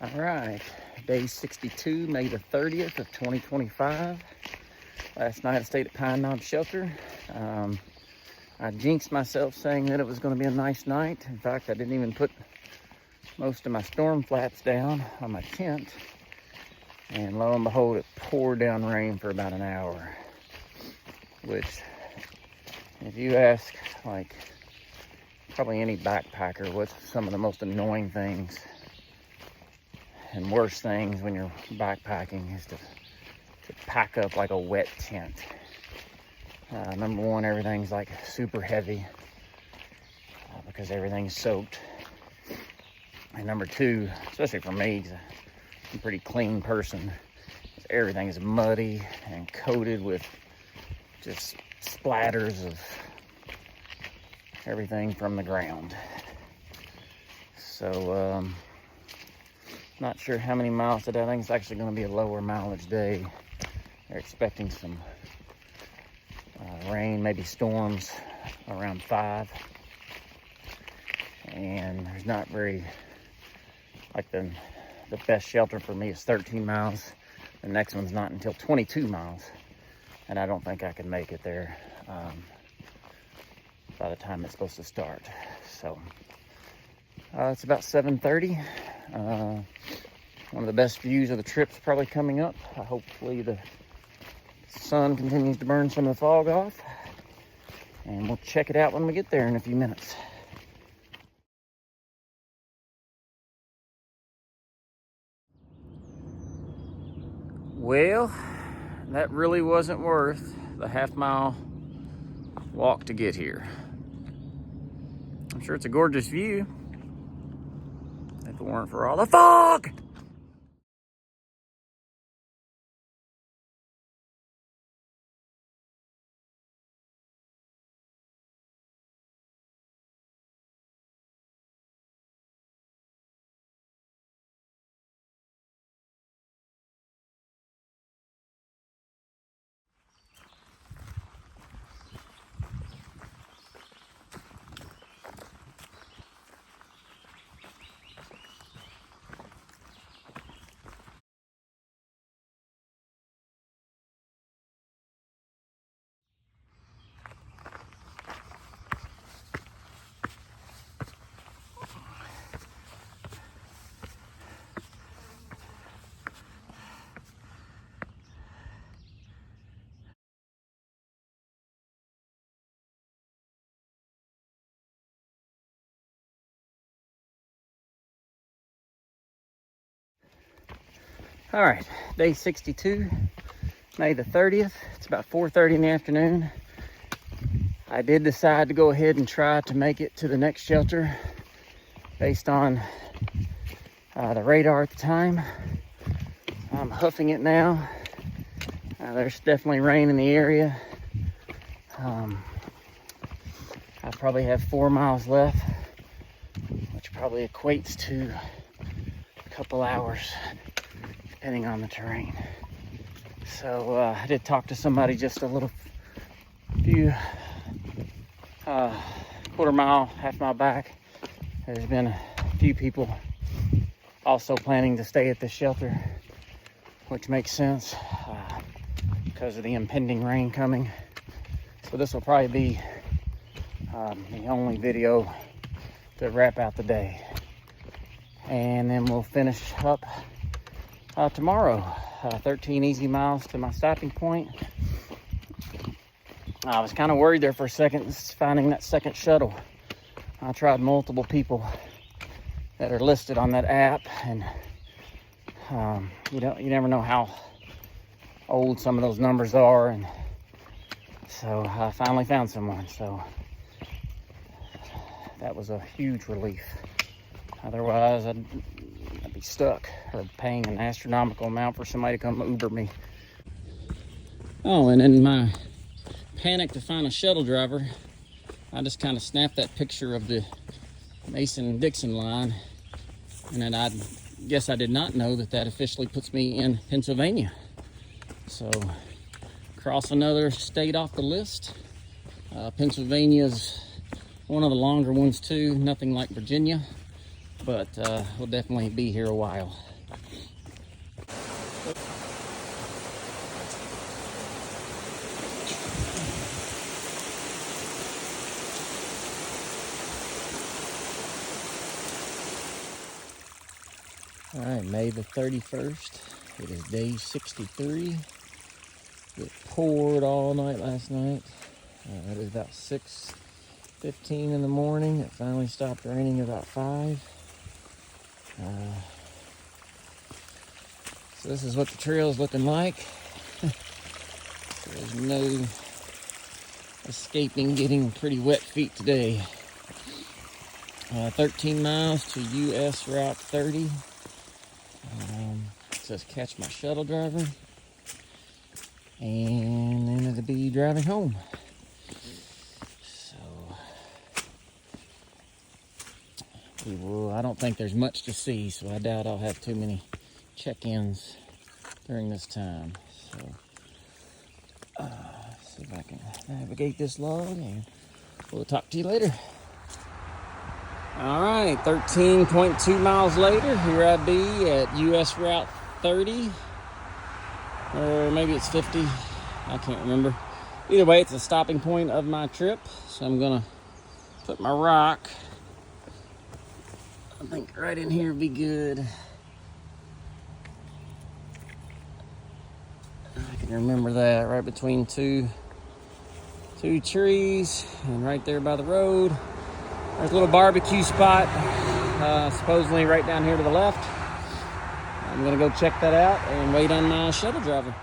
All right, day 62, May the 30th of 2025. Last night I stayed at Pine Knob Shelter. I jinxed myself saying that it was going to be a nice night. In fact, I didn't even put most of my storm flats down on my tent. And lo and behold, it poured down rain for about an hour. Which, if you ask, like, probably any backpacker, what's some of the most annoying things and worst things when you're backpacking is to pack up like a wet tent. Number one, everything's like super heavy because everything's soaked. And number two, especially for me, 'cause I'm a pretty clean person, everything is muddy and coated with just splatters of everything from the ground. So, not sure how many miles today. I think it's actually going to be a lower mileage day. They're expecting some rain, maybe storms around 5. And there's not very, like the best shelter for me is 13 miles. The next one's not until 22 miles. And I don't think I can make it there by the time it's supposed to start. So it's about 7:30. One of the best views of the trip's probably coming up. Hopefully the sun continues to burn some of the fog off. And we'll check it out when we get there in a few minutes. Well, that really wasn't worth the half-mile walk to get here. I'm sure it's a gorgeous view if it weren't for all the fog. All right, day 62, May the 30th. It's about 4:30 in the afternoon. I did decide to go ahead and try to make it to the next shelter based on the radar at the time. I'm hoofing it now. There's definitely rain in the area. I probably have 4 miles left, which probably equates to a couple hours, depending on the terrain. So I did talk to somebody just a few quarter mile, half mile back. There's been a few people also planning to stay at this shelter, which makes sense because of the impending rain coming. So this will probably be the only video to wrap out the day. And then we'll finish up tomorrow. 13 easy miles to my stopping point. I was kind of worried there for a second finding that second shuttle. I tried multiple people that are listed on that app, and you never know how old some of those numbers are, and so I finally found someone. So that was a huge relief. Otherwise, I'd be stuck or paying an astronomical amount for somebody to come Uber me. Oh, and in my panic to find a shuttle driver, I just kind of snapped that picture of the Mason-Dixon line, and then I guess I did not know that officially puts me in Pennsylvania. So, cross another state off the list. Pennsylvania's one of the longer ones too, nothing like Virginia. but we'll definitely be here a while. All right, May the 31st. It is day 63. It poured all night last night. It was about 6:15 in the morning. It finally stopped raining about 5. So this is what the trail is looking like. There's no escaping getting pretty wet feet today. 13 miles to US Route 30. It says catch my shuttle driver. And then it'll be driving home. So I don't think there's much to see, so I doubt I'll have too many check-ins during this time. So see if I can navigate this log, and we'll talk to you later. All right, 13.2 miles later, here I be at US Route 30, or maybe it's 50, I can't remember. Either way, it's a stopping point of my trip, so I'm gonna put my rock, I think right in here would be good. I can remember that, right between two trees, and right there by the road. There's a little barbecue spot, supposedly right down here to the left. I'm gonna go check that out and wait on my shuttle driver.